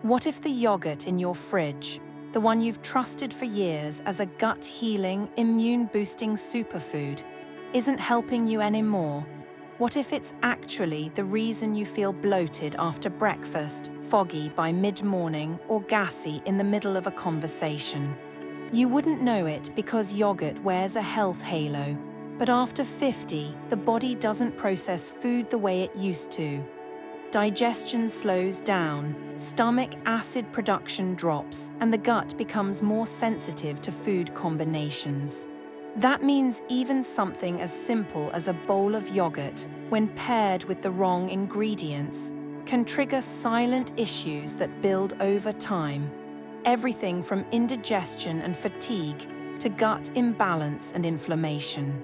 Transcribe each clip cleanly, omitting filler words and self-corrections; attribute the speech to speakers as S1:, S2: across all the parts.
S1: What if the yogurt in your fridge, the one you've trusted for years as a gut-healing, immune-boosting superfood, isn't helping you anymore? What if it's actually the reason you feel bloated after breakfast, foggy by mid-morning, or gassy in the middle of a conversation? You wouldn't know it because yogurt wears a health halo, but after 50, the body doesn't process food the way it used to. Digestion slows down, stomach acid production drops, and the gut becomes more sensitive to food combinations. That means even something as simple as a bowl of yogurt, when paired with the wrong ingredients, can trigger silent issues that build over time. Everything from indigestion and fatigue to gut imbalance and inflammation.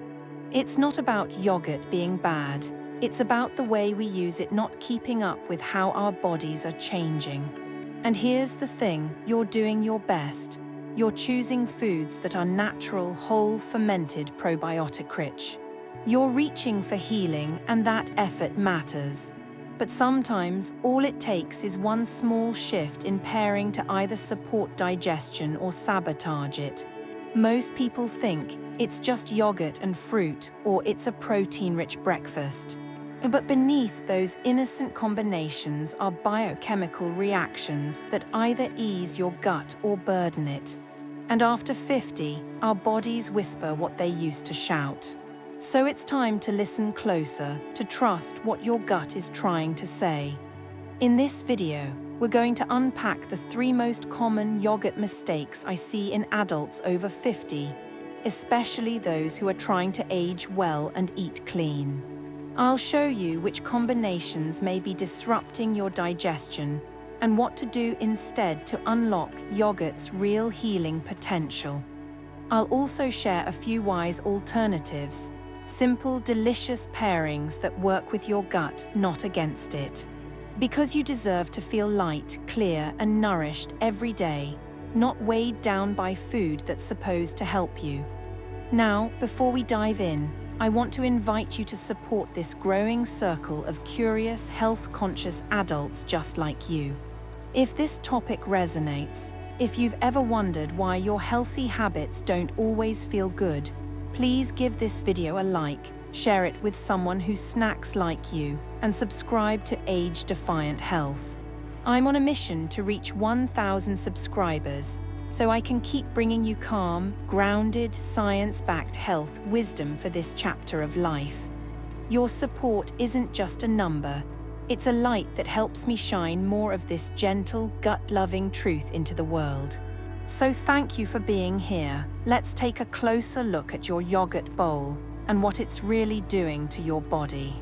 S1: It's not about yogurt being bad. It's about the way we use it not keeping up with how our bodies are changing. And here's the thing, you're doing your best. You're choosing foods that are natural, whole, fermented, probiotic-rich. You're reaching for healing, and that effort matters. But sometimes, all it takes is one small shift in pairing to either support digestion or sabotage it. Most people think it's just yogurt and fruit, or it's a protein-rich breakfast. But beneath those innocent combinations are biochemical reactions that either ease your gut or burden it. And after 50, our bodies whisper what they used to shout. So it's time to listen closer, to trust what your gut is trying to say. In this video, we're going to unpack the 3 most common yogurt mistakes I see in adults over 50, especially those who are trying to age well and eat clean. I'll show you which combinations may be disrupting your digestion and what to do instead to unlock yogurt's real healing potential. I'll also share a few wise alternatives, simple, delicious pairings that work with your gut, not against it. Because you deserve to feel light, clear, and nourished every day, not weighed down by food that's supposed to help you. Now, before we dive in, I want to invite you to support this growing circle of curious, health-conscious adults just like you. If this topic resonates, if you've ever wondered why your healthy habits don't always feel good, please give this video a like, share it with someone who snacks like you, and subscribe to Age Defiant Health. I'm on a mission to reach 1,000 subscribers, so I can keep bringing you calm, grounded, science-backed health wisdom for this chapter of life. Your support isn't just a number, it's a light that helps me shine more of this gentle, gut-loving truth into the world. So thank you for being here. Let's take a closer look at your yogurt bowl and what it's really doing to your body.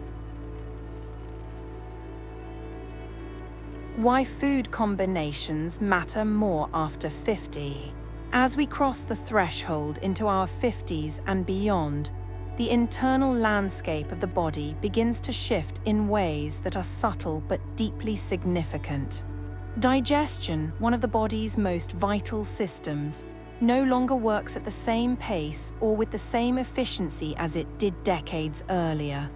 S1: Why food combinations matter more after 50. As we cross the threshold into our 50s and beyond, the internal landscape of the body begins to shift in ways that are subtle but deeply significant. Digestion, one of the body's most vital systems, no longer works at the same pace or with the same efficiency as it did decades earlier.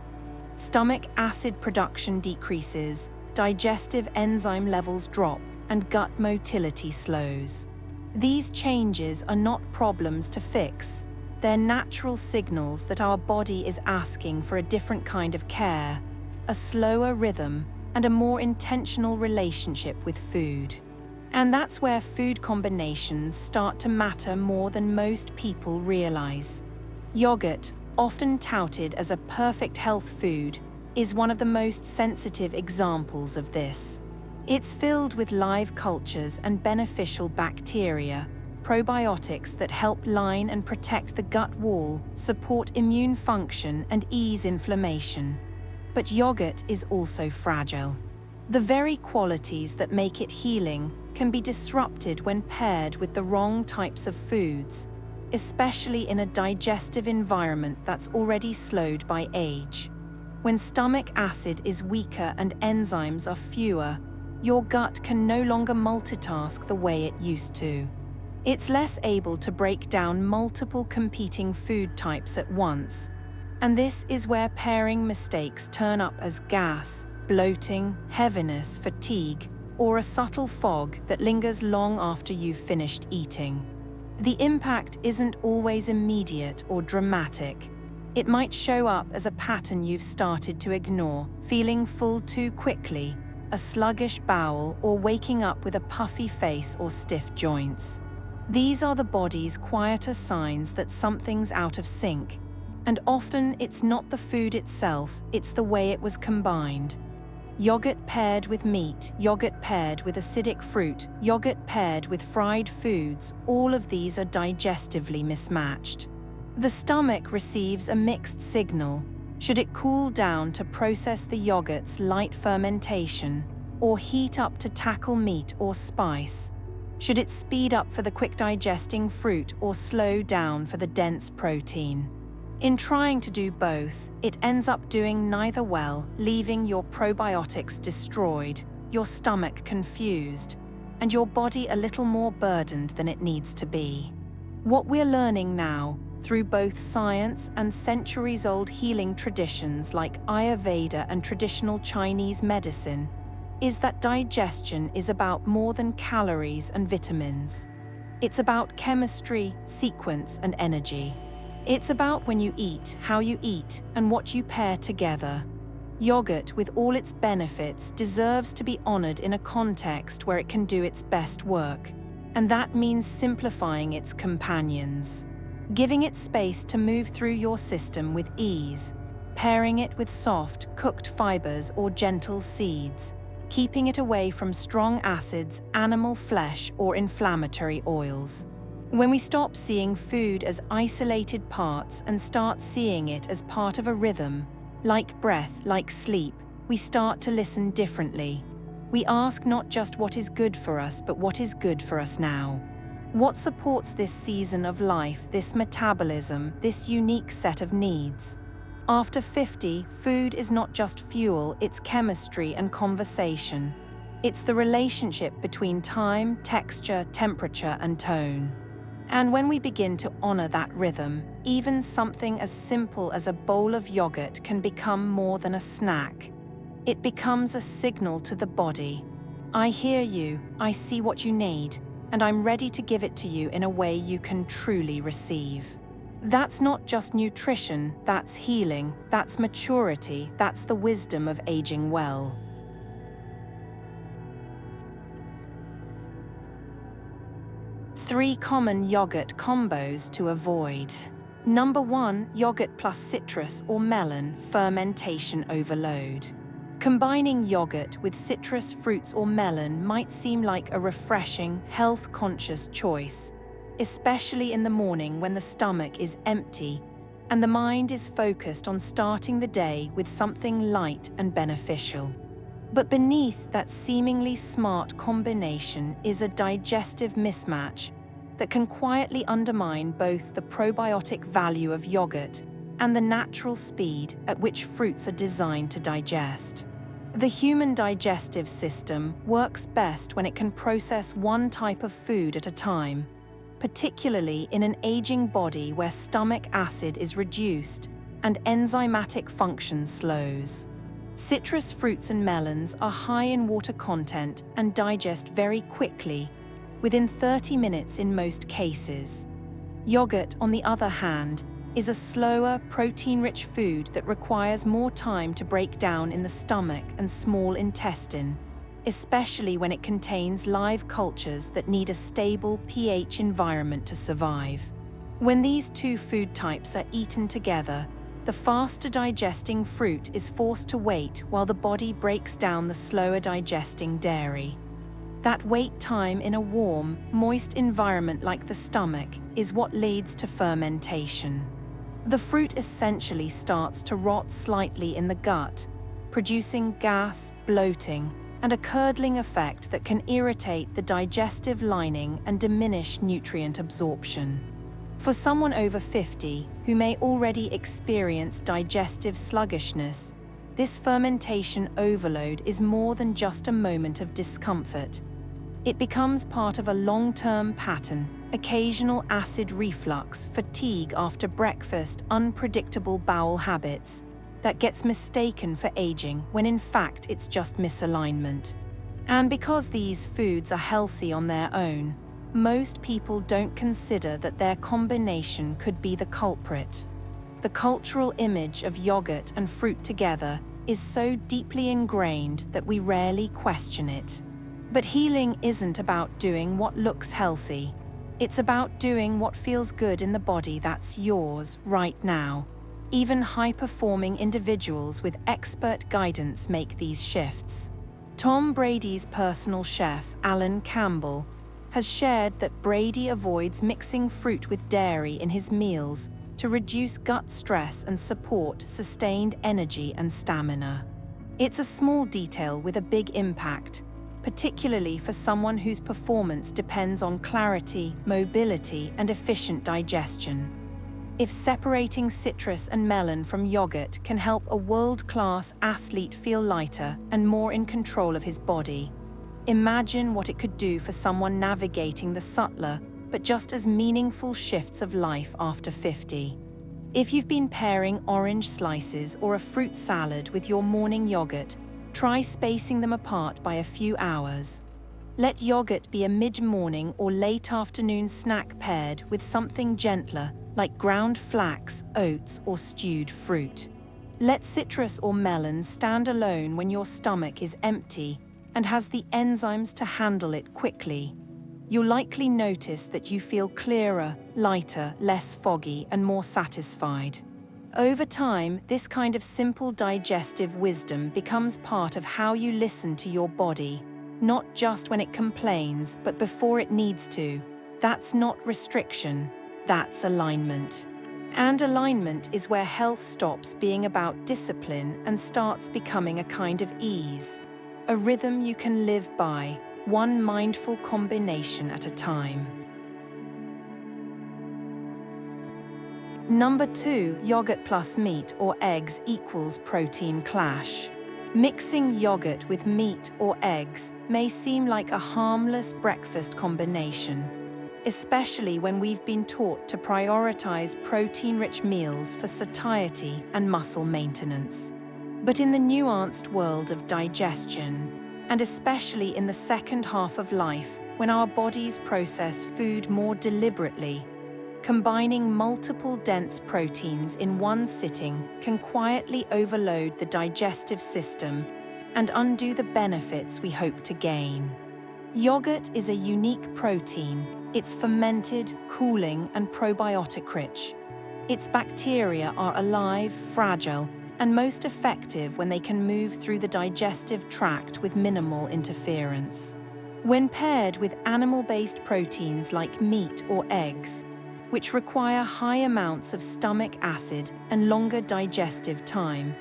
S1: Stomach acid production decreases, digestive enzyme levels drop, and gut motility slows. These changes are not problems to fix. They're natural signals that our body is asking for a different kind of care, a slower rhythm, and a more intentional relationship with food. And that's where food combinations start to matter more than most people realize. Yogurt, often touted as a perfect health food, is one of the most sensitive examples of this. It's filled with live cultures and beneficial bacteria, probiotics that help line and protect the gut wall, support immune function, and ease inflammation. But yogurt is also fragile. The very qualities that make it healing can be disrupted when paired with the wrong types of foods, especially in a digestive environment that's already slowed by age. When stomach acid is weaker and enzymes are fewer, your gut can no longer multitask the way it used to. It's less able to break down multiple competing food types at once. And this is where pairing mistakes turn up as gas, bloating, heaviness, fatigue, or a subtle fog that lingers long after you've finished eating. The impact isn't always immediate or dramatic. It might show up as a pattern you've started to ignore, feeling full too quickly, a sluggish bowel, or waking up with a puffy face or stiff joints. These are the body's quieter signs that something's out of sync, and often it's not the food itself, it's the way it was combined. Yogurt paired with meat, yogurt paired with acidic fruit, yogurt paired with fried foods, all of these are digestively mismatched. The stomach receives a mixed signal. Should it cool down to process the yogurt's light fermentation, or heat up to tackle meat or spice? Should it speed up for the quick digesting fruit or slow down for the dense protein? In trying to do both, it ends up doing neither well, leaving your probiotics destroyed, your stomach confused, and your body a little more burdened than it needs to be. What we're learning now, through both science and centuries-old healing traditions like Ayurveda and traditional Chinese medicine, is that digestion is about more than calories and vitamins. It's about chemistry, sequence, and energy. It's about when you eat, how you eat, and what you pair together. Yogurt, with all its benefits, deserves to be honored in a context where it can do its best work, and that means simplifying its companions, giving it space to move through your system with ease, pairing it with soft, cooked fibers or gentle seeds, keeping it away from strong acids, animal flesh, or inflammatory oils. When we stop seeing food as isolated parts and start seeing it as part of a rhythm, like breath, like sleep, we start to listen differently. We ask not just what is good for us, but what is good for us now. What supports this season of life, this metabolism, this unique set of needs? After 50, food is not just fuel, it's chemistry and conversation. It's the relationship between time, texture, temperature, and tone. And when we begin to honor that rhythm, even something as simple as a bowl of yogurt can become more than a snack. It becomes a signal to the body. I hear you, I see what you need, and I'm ready to give it to you in a way you can truly receive. That's not just nutrition, that's healing, that's maturity, that's the wisdom of aging well. 3 common yogurt combos to avoid. Number 1, yogurt plus citrus or melon, fermentation overload. Combining yogurt with citrus fruits or melon might seem like a refreshing, health-conscious choice, especially in the morning when the stomach is empty and the mind is focused on starting the day with something light and beneficial. But beneath that seemingly smart combination is a digestive mismatch that can quietly undermine both the probiotic value of yogurt and the natural speed at which fruits are designed to digest. The human digestive system works best when it can process one type of food at a time, particularly in an aging body where stomach acid is reduced and enzymatic function slows. Citrus fruits and melons are high in water content and digest very quickly, within 30 minutes in most cases. Yogurt, on the other hand, is a slower, protein-rich food that requires more time to break down in the stomach and small intestine, especially when it contains live cultures that need a stable pH environment to survive. When these two food types are eaten together, the faster digesting fruit is forced to wait while the body breaks down the slower digesting dairy. That wait time in a warm, moist environment like the stomach is what leads to fermentation. The fruit essentially starts to rot slightly in the gut, producing gas, bloating, and a curdling effect that can irritate the digestive lining and diminish nutrient absorption. For someone over 50 who may already experience digestive sluggishness, this fermentation overload is more than just a moment of discomfort. It becomes part of a long-term pattern: occasional acid reflux, fatigue after breakfast, unpredictable bowel habits that gets mistaken for aging when in fact it's just misalignment. And because these foods are healthy on their own, most people don't consider that their combination could be the culprit. The cultural image of yogurt and fruit together is so deeply ingrained that we rarely question it. But healing isn't about doing what looks healthy. It's about doing what feels good in the body that's yours right now. Even high-performing individuals with expert guidance make these shifts. Tom Brady's personal chef, Alan Campbell, has shared that Brady avoids mixing fruit with dairy in his meals to reduce gut stress and support sustained energy and stamina. It's a small detail with a big impact, particularly for someone whose performance depends on clarity, mobility, and efficient digestion. If separating citrus and melon from yogurt can help a world-class athlete feel lighter and more in control of his body, imagine what it could do for someone navigating the subtler but just as meaningful shifts of life after 50. If you've been pairing orange slices or a fruit salad with your morning yogurt, try spacing them apart by a few hours. Let yogurt be a mid-morning or late afternoon snack paired with something gentler, like ground flax, oats, or stewed fruit. Let citrus or melon stand alone when your stomach is empty and has the enzymes to handle it quickly. You'll likely notice that you feel clearer, lighter, less foggy, and more satisfied. Over time, this kind of simple digestive wisdom becomes part of how you listen to your body, not just when it complains, but before it needs to. That's not restriction, that's alignment. And alignment is where health stops being about discipline and starts becoming a kind of ease. A rhythm you can live by, one mindful combination at a time. Number 2, yogurt plus meat or eggs equals protein clash. Mixing yogurt with meat or eggs may seem like a harmless breakfast combination, especially when we've been taught to prioritize protein-rich meals for satiety and muscle maintenance. But in the nuanced world of digestion, and especially in the second half of life, when our bodies process food more deliberately, combining multiple dense proteins in one sitting can quietly overload the digestive system and undo the benefits we hope to gain. Yogurt is a unique protein. It's fermented, cooling, and probiotic-rich. Its bacteria are alive, fragile, and most effective when they can move through the digestive tract with minimal interference. When paired with animal-based proteins like meat or eggs, which require high amounts of stomach acid and longer digestive time,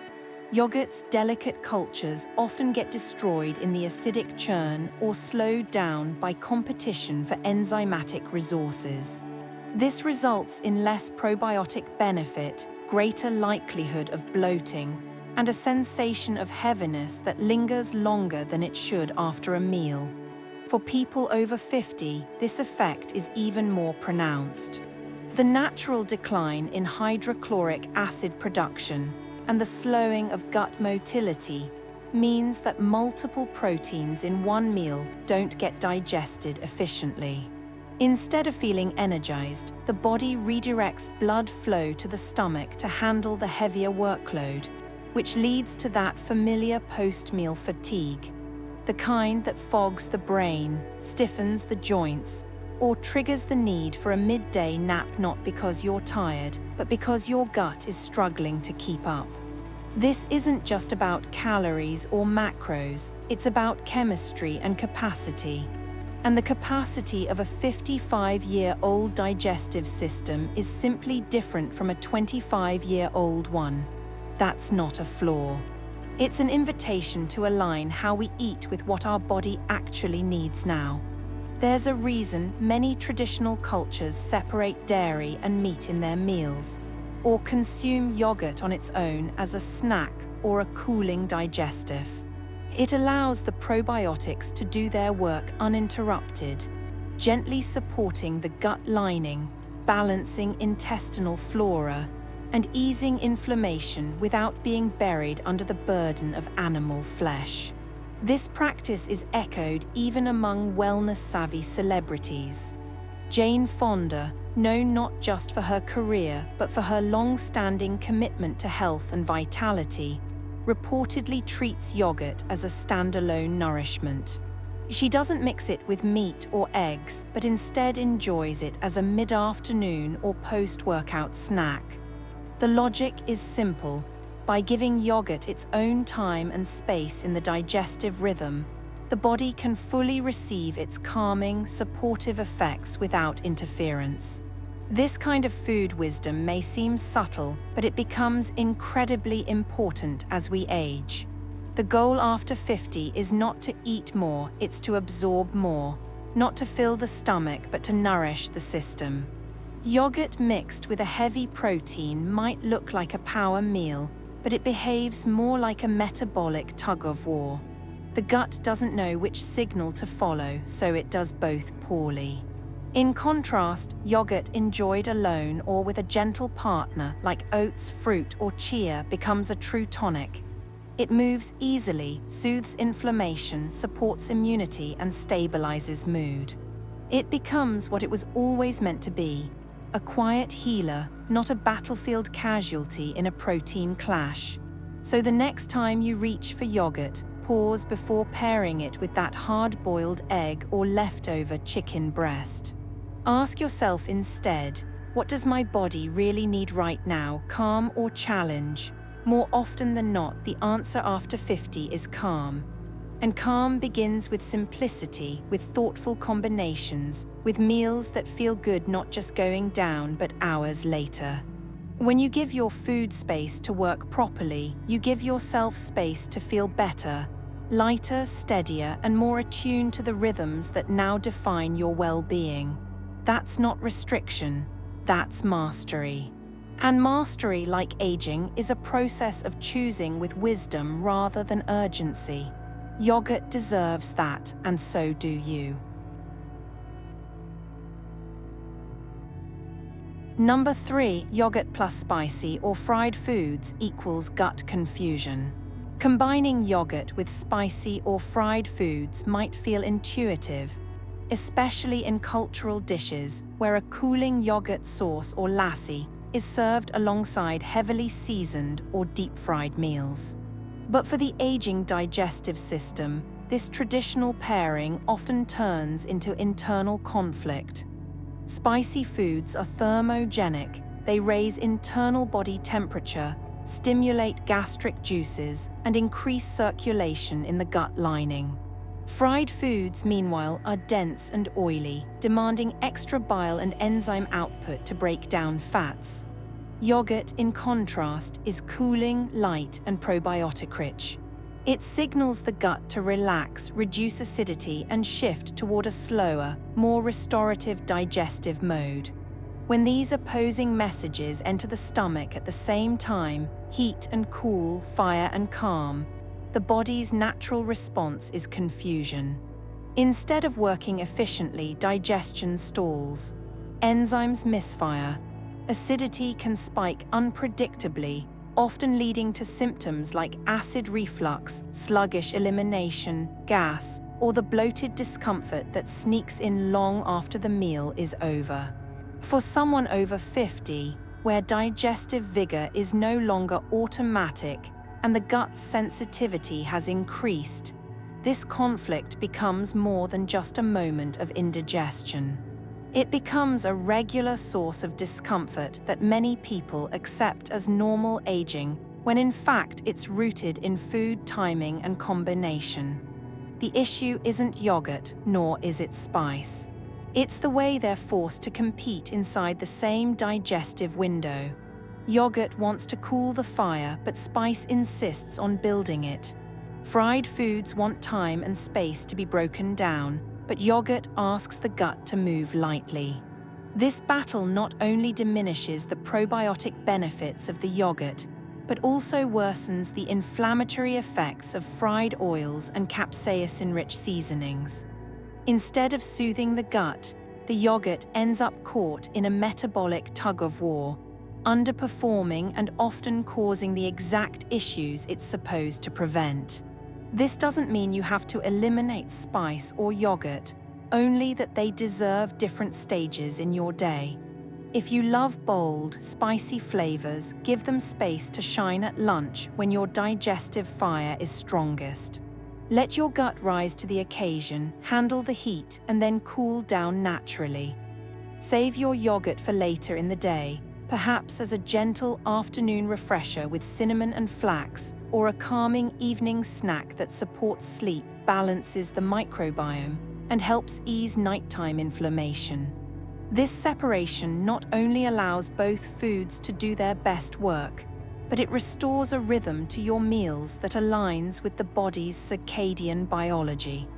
S1: yogurt's delicate cultures often get destroyed in the acidic churn or slowed down by competition for enzymatic resources. This results in less probiotic benefit, greater likelihood of bloating, and a sensation of heaviness that lingers longer than it should after a meal. For people over 50, this effect is even more pronounced. The natural decline in hydrochloric acid production and the slowing of gut motility means that multiple proteins in one meal don't get digested efficiently. Instead of feeling energized, the body redirects blood flow to the stomach to handle the heavier workload, which leads to that familiar post-meal fatigue, the kind that fogs the brain, stiffens the joints, or triggers the need for a midday nap not because you're tired, but because your gut is struggling to keep up. This isn't just about calories or macros, it's about chemistry and capacity. And the capacity of a 55-year-old digestive system is simply different from a 25-year-old one. That's not a flaw. It's an invitation to align how we eat with what our body actually needs now. There's a reason many traditional cultures separate dairy and meat in their meals, or consume yogurt on its own as a snack or a cooling digestive. It allows the probiotics to do their work uninterrupted, gently supporting the gut lining, balancing intestinal flora, and easing inflammation without being buried under the burden of animal flesh. This practice is echoed even among wellness-savvy celebrities. Jane Fonda, known not just for her career but for her long-standing commitment to health and vitality, reportedly treats yogurt as a standalone nourishment. She doesn't mix it with meat or eggs, but instead enjoys it as a mid-afternoon or post-workout snack. The logic is simple. By giving yogurt its own time and space in the digestive rhythm, the body can fully receive its calming, supportive effects without interference. This kind of food wisdom may seem subtle, but it becomes incredibly important as we age. The goal after 50 is not to eat more, it's to absorb more. Not to fill the stomach, but to nourish the system. Yogurt mixed with a heavy protein might look like a power meal, but it behaves more like a metabolic tug-of-war. The gut doesn't know which signal to follow, so it does both poorly. In contrast, yogurt enjoyed alone or with a gentle partner like oats, fruit, or chia becomes a true tonic. It moves easily, soothes inflammation, supports immunity, and stabilizes mood. It becomes what it was always meant to be, a quiet healer, not a battlefield casualty in a protein clash. So the next time you reach for yogurt, pause before pairing it with that hard-boiled egg or leftover chicken breast. Ask yourself instead, what does my body really need right now, calm or challenge? More often than not, the answer after 50 is calm. And calm begins with simplicity, with thoughtful combinations, with meals that feel good not just going down but hours later. When you give your food space to work properly, you give yourself space to feel better, lighter, steadier, and more attuned to the rhythms that now define your well-being. That's not restriction, that's mastery. And mastery, like aging, is a process of choosing with wisdom rather than urgency. Yogurt deserves that, and so do you. Number 3, yogurt plus spicy or fried foods equals gut confusion. Combining yogurt with spicy or fried foods might feel intuitive, especially in cultural dishes where a cooling yogurt sauce or lassi is served alongside heavily seasoned or deep-fried meals. But for the aging digestive system, this traditional pairing often turns into internal conflict. Spicy foods are thermogenic. They raise internal body temperature, stimulate gastric juices, and increase circulation in the gut lining. Fried foods, meanwhile, are dense and oily, demanding extra bile and enzyme output to break down fats. Yogurt, in contrast, is cooling, light, and probiotic-rich. It signals the gut to relax, reduce acidity, and shift toward a slower, more restorative digestive mode. When these opposing messages enter the stomach at the same time, heat and cool, fire and calm, the body's natural response is confusion. Instead of working efficiently, digestion stalls. Enzymes misfire. Acidity can spike unpredictably, often leading to symptoms like acid reflux, sluggish elimination, gas, or the bloated discomfort that sneaks in long after the meal is over. For someone over 50, where digestive vigor is no longer automatic and the gut's sensitivity has increased, this conflict becomes more than just a moment of indigestion. It becomes a regular source of discomfort that many people accept as normal aging, when in fact it's rooted in food timing and combination. The issue isn't yogurt, nor is it spice. It's the way they're forced to compete inside the same digestive window. Yogurt wants to cool the fire, but spice insists on building it. Fried foods want time and space to be broken down, but yogurt asks the gut to move lightly. This battle not only diminishes the probiotic benefits of the yogurt, but also worsens the inflammatory effects of fried oils and capsaicin-rich seasonings. Instead of soothing the gut, the yogurt ends up caught in a metabolic tug-of-war, underperforming and often causing the exact issues it's supposed to prevent. This doesn't mean you have to eliminate spice or yogurt, only that they deserve different stages in your day. If you love bold, spicy flavors, give them space to shine at lunch when your digestive fire is strongest. Let your gut rise to the occasion, handle the heat, and then cool down naturally. Save your yogurt for later in the day, perhaps as a gentle afternoon refresher with cinnamon and flax, or a calming evening snack that supports sleep, balances the microbiome, and helps ease nighttime inflammation. This separation not only allows both foods to do their best work, but it restores a rhythm to your meals that aligns with the body's circadian biology.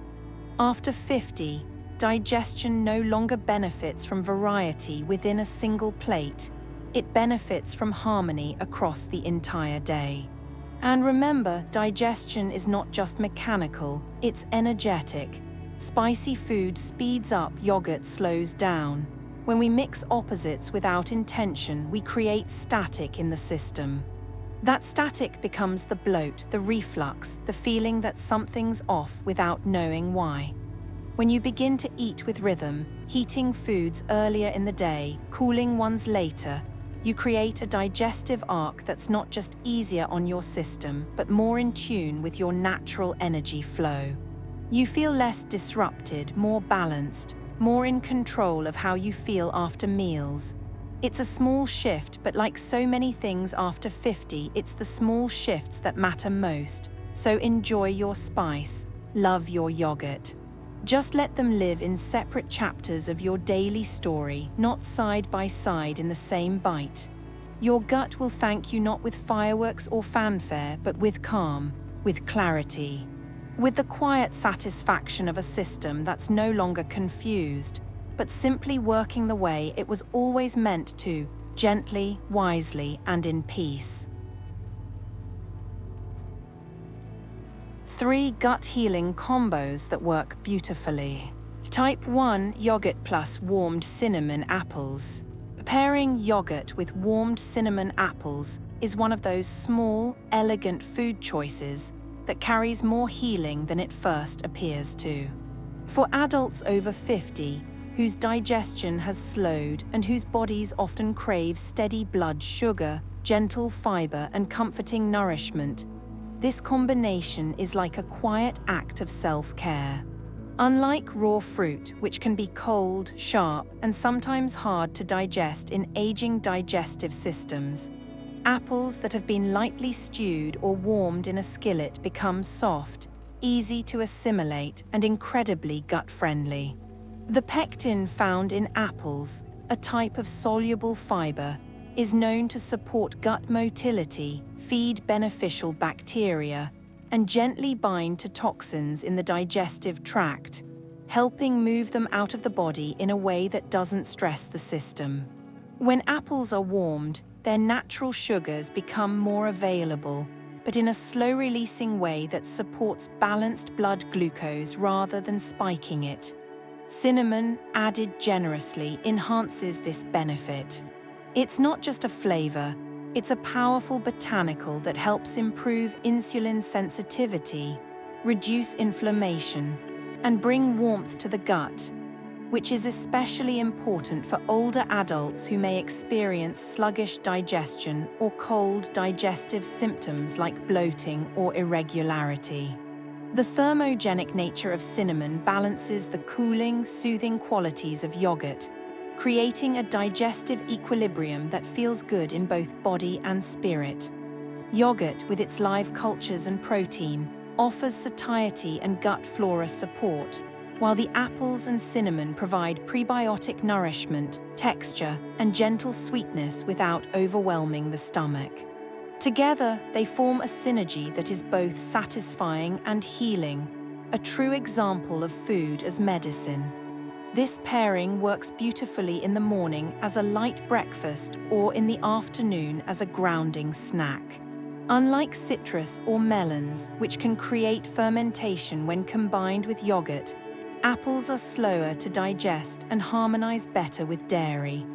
S1: After 50, digestion no longer benefits from variety within a single plate. It benefits from harmony across the entire day. And remember, digestion is not just mechanical, it's energetic. Spicy food speeds up, yogurt slows down. When we mix opposites without intention, we create static in the system. That static becomes the bloat, the reflux, the feeling that something's off without knowing why. When you begin to eat with rhythm, heating foods earlier in the day, cooling ones later, you create a digestive arc that's not just easier on your system, but more in tune with your natural energy flow. You feel less disrupted, more balanced, more in control of how you feel after meals. It's a small shift, but like so many things after 50, it's the small shifts that matter most. So enjoy your spice, love your yogurt. Just let them live in separate chapters of your daily story, not side by side in the same bite. Your gut will thank you not with fireworks or fanfare, but with calm, with clarity, with the quiet satisfaction of a system that's no longer confused, but simply working the way it was always meant to, gently, wisely, and in peace. 3 gut healing combos that work beautifully. Type 1 yogurt plus warmed cinnamon apples. Pairing yogurt with warmed cinnamon apples is one of those small, elegant food choices that carries more healing than it first appears to. For adults over 50, whose digestion has slowed and whose bodies often crave steady blood sugar, gentle fiber, and comforting nourishment, this combination is like a quiet act of self-care. Unlike raw fruit, which can be cold, sharp, and sometimes hard to digest in aging digestive systems, apples that have been lightly stewed or warmed in a skillet become soft, easy to assimilate, and incredibly gut-friendly. The pectin found in apples, a type of soluble fiber, is known to support gut motility, feed beneficial bacteria, and gently bind to toxins in the digestive tract, helping move them out of the body in a way that doesn't stress the system. When apples are warmed, their natural sugars become more available, but in a slow-releasing way that supports balanced blood glucose rather than spiking it. Cinnamon, added generously, enhances this benefit. It's not just a flavor, it's a powerful botanical that helps improve insulin sensitivity, reduce inflammation, and bring warmth to the gut, which is especially important for older adults who may experience sluggish digestion or cold digestive symptoms like bloating or irregularity. The thermogenic nature of cinnamon balances the cooling, soothing qualities of yogurt, creating a digestive equilibrium that feels good in both body and spirit. Yogurt, with its live cultures and protein, offers satiety and gut flora support, while the apples and cinnamon provide prebiotic nourishment, texture, and gentle sweetness without overwhelming the stomach. Together, they form a synergy that is both satisfying and healing, a true example of food as medicine. This pairing works beautifully in the morning as a light breakfast or in the afternoon as a grounding snack. Unlike citrus or melons, which can create fermentation when combined with yogurt, apples are slower to digest and harmonize better with dairy.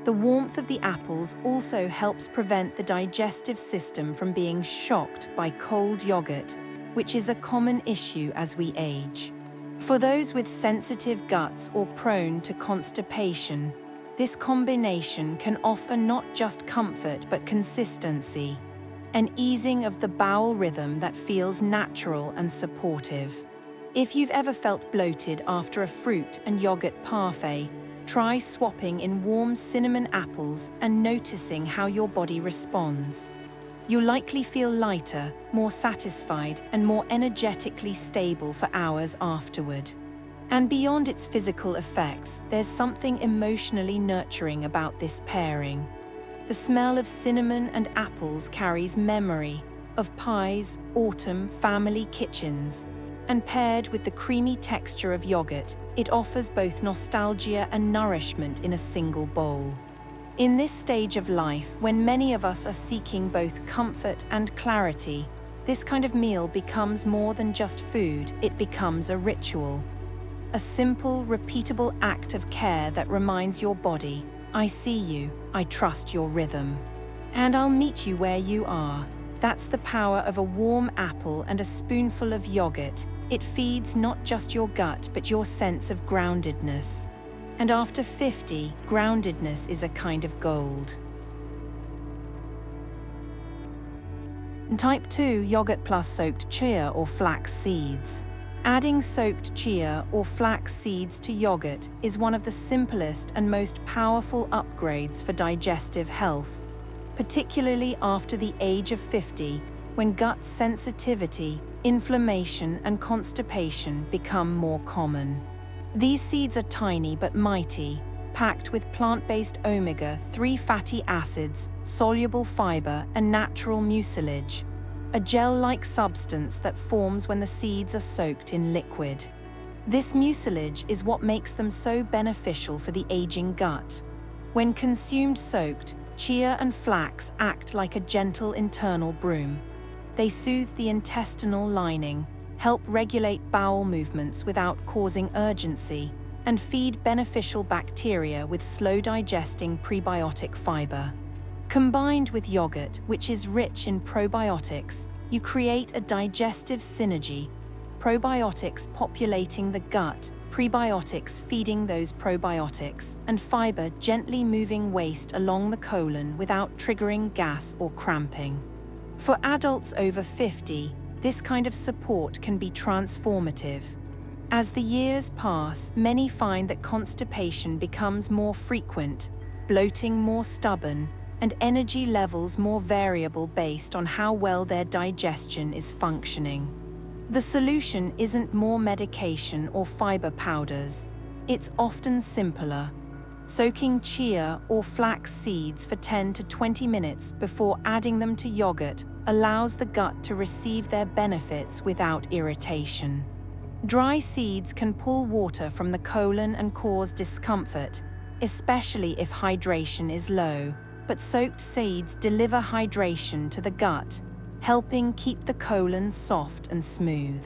S1: The warmth of the apples also helps prevent the digestive system from being shocked by cold yogurt, which is a common issue as we age. For those with sensitive guts or prone to constipation, this combination can offer not just comfort but consistency, an easing of the bowel rhythm that feels natural and supportive. If you've ever felt bloated after a fruit and yogurt parfait, try swapping in warm cinnamon apples and noticing how your body responds. You'll likely feel lighter, more satisfied, and more energetically stable for hours afterward. And beyond its physical effects, there's something emotionally nurturing about this pairing. The smell of cinnamon and apples carries memory of pies, autumn, family kitchens, and paired with the creamy texture of yogurt, it offers both nostalgia and nourishment in a single bowl. In this stage of life, when many of us are seeking both comfort and clarity, this kind of meal becomes more than just food, it becomes a ritual. A simple, repeatable act of care that reminds your body, I see you, I trust your rhythm. And I'll meet you where you are. That's the power of a warm apple and a spoonful of yogurt. It feeds not just your gut, but your sense of groundedness. And after 50, groundedness is a kind of gold. Type 2, yogurt plus soaked chia or flax seeds. Adding soaked chia or flax seeds to yogurt is one of the simplest and most powerful upgrades for digestive health, particularly after the age of 50, when gut sensitivity, inflammation, and constipation become more common. These seeds are tiny but mighty, packed with plant-based omega-3 fatty acids, soluble fiber, and natural mucilage, a gel-like substance that forms when the seeds are soaked in liquid. This mucilage is what makes them so beneficial for the aging gut. When consumed soaked, chia and flax act like a gentle internal broom. They soothe the intestinal lining, help regulate bowel movements without causing urgency, and feed beneficial bacteria with slow-digesting prebiotic fiber. Combined with yogurt, which is rich in probiotics, you create a digestive synergy, probiotics populating the gut, prebiotics feeding those probiotics, and fiber gently moving waste along the colon without triggering gas or cramping. For adults over 50, this kind of support can be transformative. As the years pass, many find that constipation becomes more frequent, bloating more stubborn, and energy levels more variable based on how well their digestion is functioning. The solution isn't more medication or fiber powders. It's often simpler. Soaking chia or flax seeds for 10 to 20 minutes before adding them to yogurt allows the gut to receive their benefits without irritation. Dry seeds can pull water from the colon and cause discomfort, especially if hydration is low, but soaked seeds deliver hydration to the gut, helping keep the colon soft and smooth.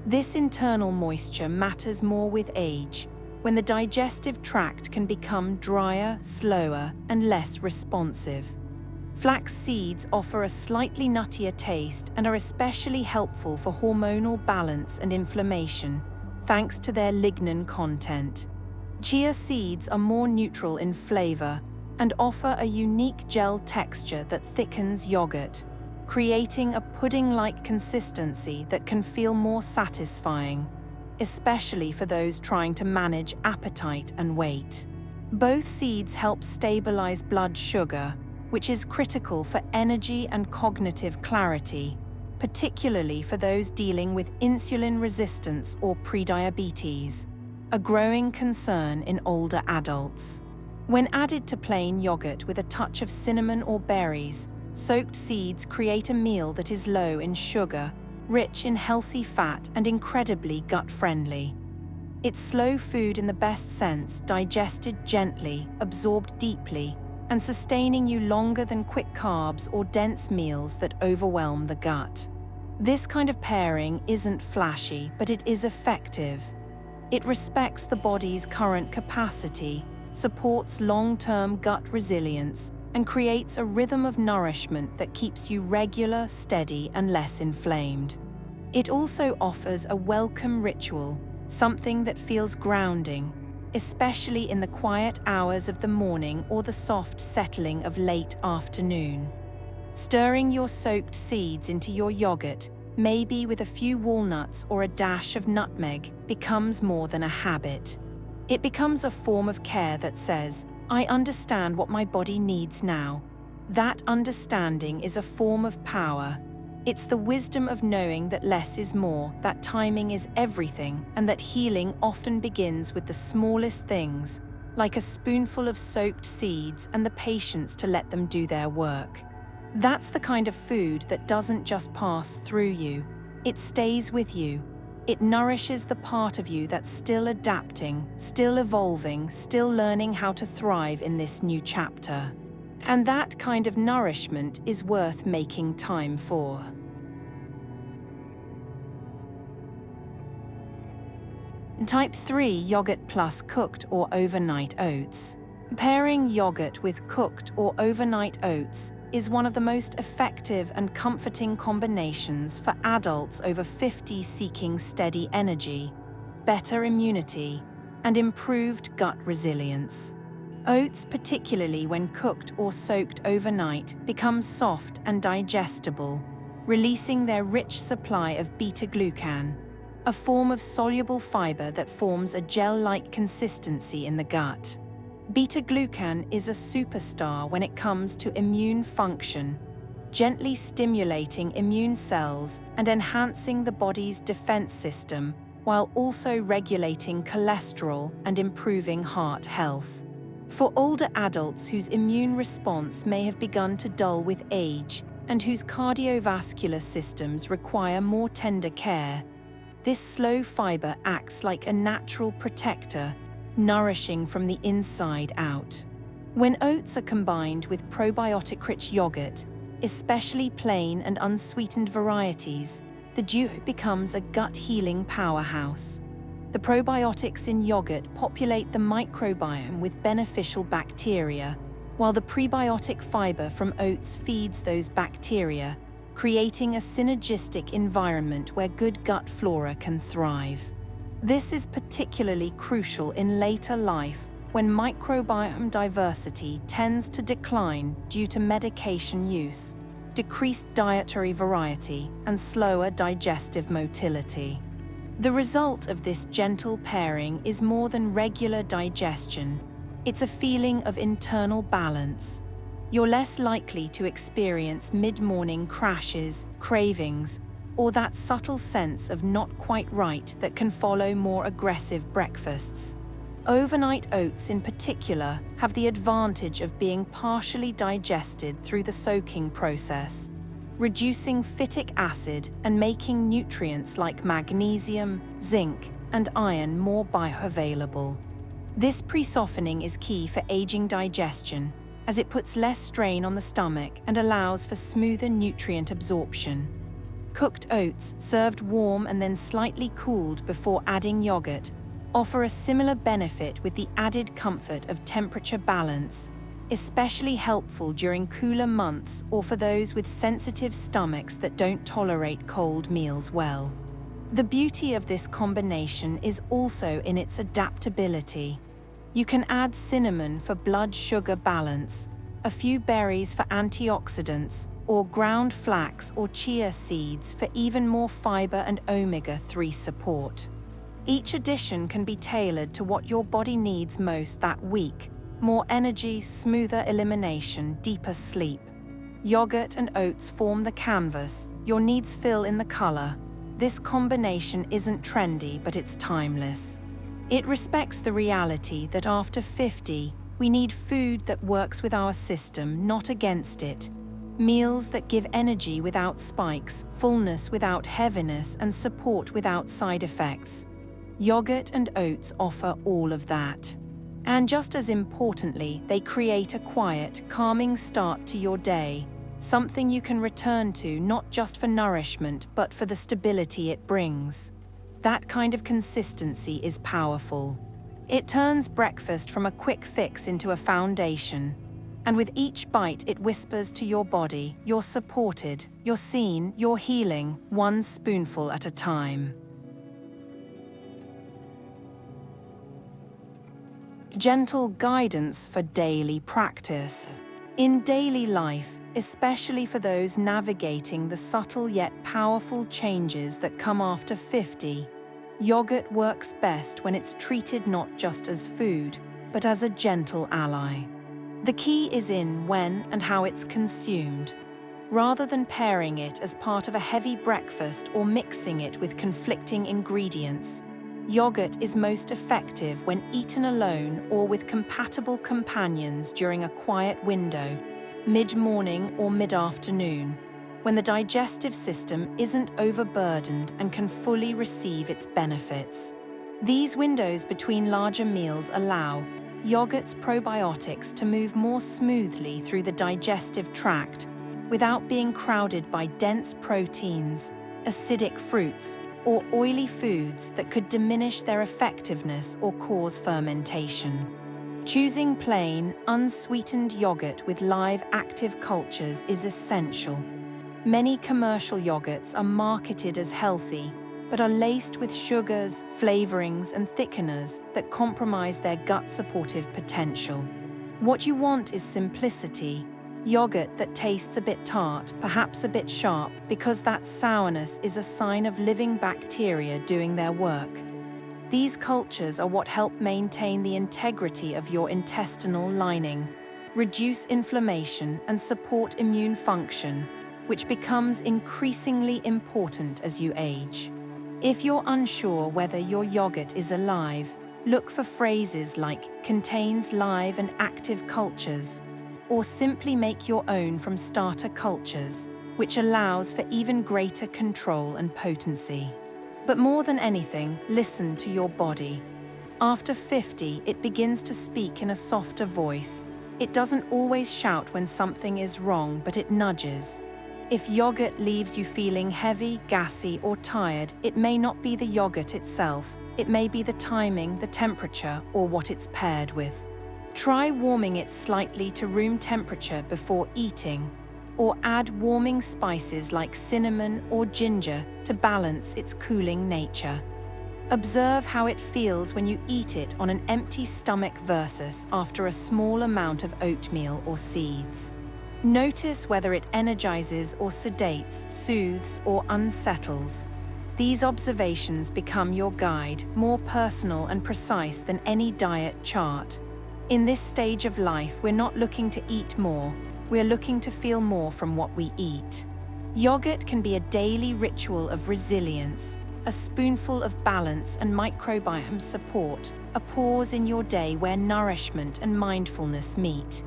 S1: This internal moisture matters more with age, when the digestive tract can become drier, slower, and less responsive. Flax seeds offer a slightly nuttier taste and are especially helpful for hormonal balance and inflammation, thanks to their lignin content. Chia seeds are more neutral in flavor and offer a unique gel texture that thickens yogurt, creating a pudding-like consistency that can feel more satisfying, especially for those trying to manage appetite and weight. Both seeds help stabilize blood sugar, which is critical for energy and cognitive clarity, particularly for those dealing with insulin resistance or prediabetes, a growing concern in older adults. When added to plain yogurt with a touch of cinnamon or berries, soaked seeds create a meal that is low in sugar, rich in healthy fat, and incredibly gut-friendly. It's slow food in the best sense, digested gently, absorbed deeply, and sustaining you longer than quick carbs or dense meals that overwhelm the gut. This kind of pairing isn't flashy, but it is effective. It respects the body's current capacity, supports long-term gut resilience, and creates a rhythm of nourishment that keeps you regular, steady, and less inflamed. It also offers a welcome ritual, something that feels grounding, especially in the quiet hours of the morning or the soft settling of late afternoon. Stirring your soaked seeds into your yogurt, maybe with a few walnuts or a dash of nutmeg, becomes more than a habit. It becomes a form of care that says, I understand what my body needs now. That understanding is a form of power. It's the wisdom of knowing that less is more, that timing is everything, and that healing often begins with the smallest things, like a spoonful of soaked seeds and the patience to let them do their work. That's the kind of food that doesn't just pass through you, it stays with you. It nourishes the part of you that's still adapting, still evolving, still learning how to thrive in this new chapter. And that kind of nourishment is worth making time for. Type 3 Yogurt plus cooked or overnight oats. Pairing yogurt with cooked or overnight oats is one of the most effective and comforting combinations for adults over 50 seeking steady energy, better immunity, and improved gut resilience. Oats, particularly when cooked or soaked overnight, become soft and digestible, releasing their rich supply of beta-glucan, a form of soluble fiber that forms a gel-like consistency in the gut. Beta-glucan is a superstar when it comes to immune function, gently stimulating immune cells and enhancing the body's defense system while also regulating cholesterol and improving heart health. For older adults whose immune response may have begun to dull with age and whose cardiovascular systems require more tender care, this slow fiber acts like a natural protector, nourishing from the inside out. When oats are combined with probiotic-rich yogurt, especially plain and unsweetened varieties, the duo becomes a gut-healing powerhouse. The probiotics in yogurt populate the microbiome with beneficial bacteria, while the prebiotic fiber from oats feeds those bacteria, creating a synergistic environment where good gut flora can thrive. This is particularly crucial in later life when microbiome diversity tends to decline due to medication use, decreased dietary variety, and slower digestive motility. The result of this gentle pairing is more than regular digestion. It's a feeling of internal balance. You're less likely to experience mid-morning crashes, cravings, or that subtle sense of not quite right that can follow more aggressive breakfasts. Overnight oats in particular have the advantage of being partially digested through the soaking process, reducing phytic acid and making nutrients like magnesium, zinc, and iron more bioavailable. This pre-softening is key for aging digestion, as it puts less strain on the stomach and allows for smoother nutrient absorption. Cooked oats, served warm and then slightly cooled before adding yogurt, offer a similar benefit with the added comfort of temperature balance, especially helpful during cooler months or for those with sensitive stomachs that don't tolerate cold meals well. The beauty of this combination is also in its adaptability. You can add cinnamon for blood sugar balance, a few berries for antioxidants, or ground flax or chia seeds for even more fiber and omega-3 support. Each addition can be tailored to what your body needs most that week: more energy, smoother elimination, deeper sleep. Yogurt and oats form the canvas, your needs fill in the color. This combination isn't trendy, but it's timeless. It respects the reality that after 50, we need food that works with our system, not against it. Meals that give energy without spikes, fullness without heaviness, and support without side effects. Yogurt and oats offer all of that. And just as importantly, they create a quiet, calming start to your day, something you can return to not just for nourishment, but for the stability it brings. That kind of consistency is powerful. It turns breakfast from a quick fix into a foundation, And with each bite, it whispers to your body, you're supported, you're seen, you're healing, one spoonful at a time. Gentle guidance for daily practice. In daily life, especially for those navigating the subtle yet powerful changes that come after 50, yogurt works best when it's treated not just as food, but as a gentle ally. The key is in when and how it's consumed. Rather than pairing it as part of a heavy breakfast or mixing it with conflicting ingredients, yogurt is most effective when eaten alone or with compatible companions during a quiet window, mid-morning or mid-afternoon, when the digestive system isn't overburdened and can fully receive its benefits. These windows between larger meals allow yogurt's probiotics to move more smoothly through the digestive tract without being crowded by dense proteins, acidic fruits, or oily foods that could diminish their effectiveness or cause fermentation. Choosing plain, unsweetened yogurt with live active cultures is essential. Many commercial yogurts are marketed as healthy, but are laced with sugars, flavorings, and thickeners that compromise their gut-supportive potential. What you want is simplicity, yogurt that tastes a bit tart, perhaps a bit sharp, because that sourness is a sign of living bacteria doing their work. These cultures are what help maintain the integrity of your intestinal lining, reduce inflammation, and support immune function, which becomes increasingly important as you age. If you're unsure whether your yogurt is alive, look for phrases like "contains live and active cultures," or simply make your own from starter cultures, which allows for even greater control and potency. But more than anything, listen to your body. After 50, it begins to speak in a softer voice. It doesn't always shout when something is wrong, but it nudges. If yogurt leaves you feeling heavy, gassy, or tired, it may not be the yogurt itself. It may be the timing, the temperature, or what it's paired with. Try warming it slightly to room temperature before eating, or add warming spices like cinnamon or ginger to balance its cooling nature. Observe how it feels when you eat it on an empty stomach versus after a small amount of oatmeal or seeds. Notice whether it energizes or sedates, soothes or unsettles. These observations become your guide, more personal and precise than any diet chart. In this stage of life, we're not looking to eat more, we're looking to feel more from what we eat. Yogurt can be a daily ritual of resilience, a spoonful of balance and microbiome support, a pause in your day where nourishment and mindfulness meet.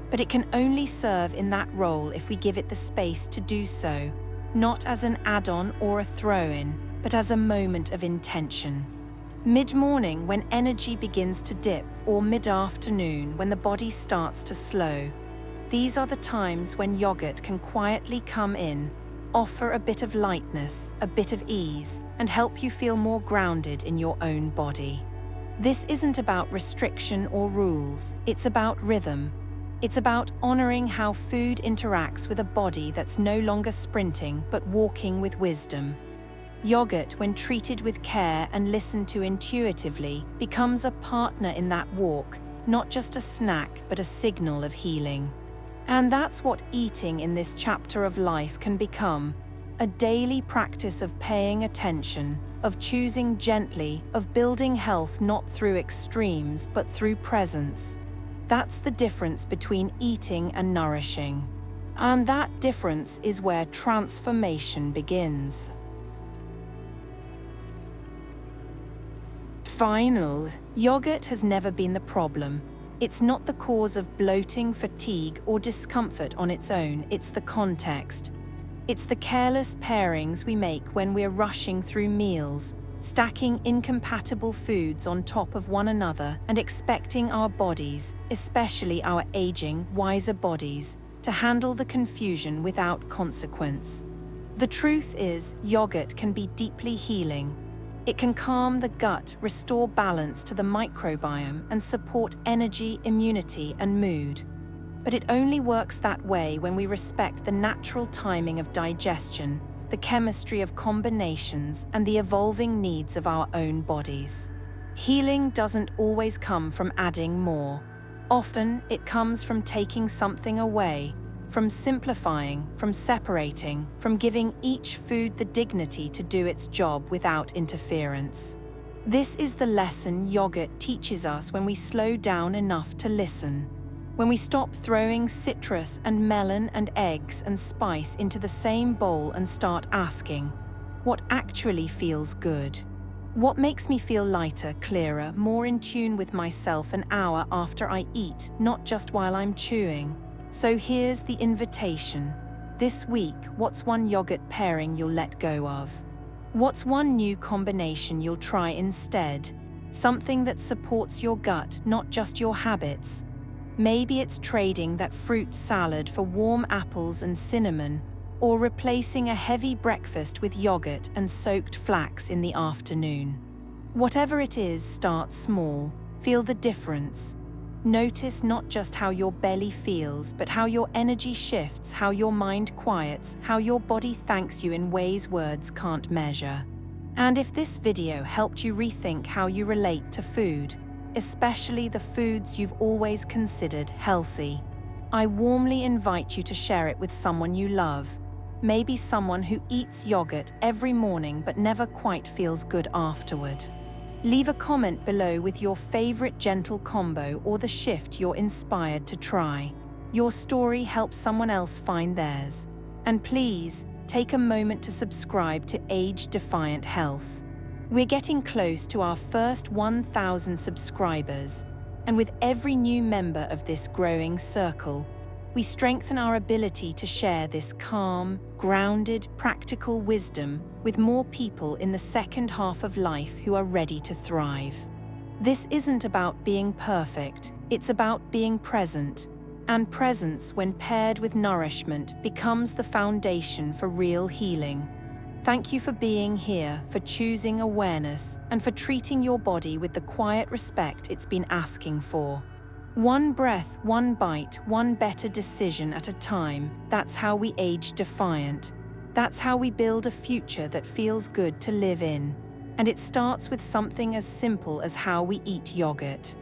S1: But it can only serve in that role if we give it the space to do so, not as an add-on or a throw-in, but as a moment of intention. Mid-morning, when energy begins to dip, or mid-afternoon, when the body starts to slow, these are the times when yogurt can quietly come in, offer a bit of lightness, a bit of ease, and help you feel more grounded in your own body. This isn't about restriction or rules, it's about rhythm. It's about honoring how food interacts with a body that's no longer sprinting but walking with wisdom. Yogurt, when treated with care and listened to intuitively, becomes a partner in that walk, not just a snack but a signal of healing. And that's what eating in this chapter of life can become: a daily practice of paying attention, of choosing gently, of building health not through extremes but through presence. That's the difference between eating and nourishing. And that difference is where transformation begins. Final, yogurt has never been the problem. It's not the cause of bloating, fatigue, or discomfort on its own, it's the context. It's the careless pairings we make when we're rushing through meals, stacking incompatible foods on top of one another and expecting our bodies, especially our aging, wiser bodies, to handle the confusion without consequence. The truth is, yogurt can be deeply healing. It can calm the gut, restore balance to the microbiome, and support energy, immunity, and mood. But it only works that way when we respect the natural timing of digestion, the chemistry of combinations, and the evolving needs of our own bodies. Healing doesn't always come from adding more. Often, it comes from taking something away, from simplifying, from separating, from giving each food the dignity to do its job without interference. This is the lesson yogurt teaches us when we slow down enough to listen. When we stop throwing citrus and melon and eggs and spice into the same bowl and start asking, what actually feels good? What makes me feel lighter, clearer, more in tune with myself an hour after I eat, not just while I'm chewing? So here's the invitation. This week, what's one yogurt pairing you'll let go of? What's one new combination you'll try instead? Something that supports your gut, not just your habits. Maybe it's trading that fruit salad for warm apples and cinnamon, or replacing a heavy breakfast with yogurt and soaked flax in the afternoon. Whatever it is, start small. Feel the difference. Notice not just how your belly feels, but how your energy shifts, how your mind quiets, how your body thanks you in ways words can't measure. And if this video helped you rethink how you relate to food, especially the foods you've always considered healthy, I warmly invite you to share it with someone you love. Maybe someone who eats yogurt every morning but never quite feels good afterward. Leave a comment below with your favorite gentle combo or the shift you're inspired to try. Your story helps someone else find theirs. And please, take a moment to subscribe to Age Defiant Health. We're getting close to our first 1,000 subscribers, and with every new member of this growing circle, we strengthen our ability to share this calm, grounded, practical wisdom with more people in the second half of life who are ready to thrive. This isn't about being perfect, it's about being present. And presence, when paired with nourishment, becomes the foundation for real healing. Thank you for being here, for choosing awareness, and for treating your body with the quiet respect it's been asking for. One breath, one bite, one better decision at a time. That's how we age defiant. That's how we build a future that feels good to live in. And it starts with something as simple as how we eat yogurt.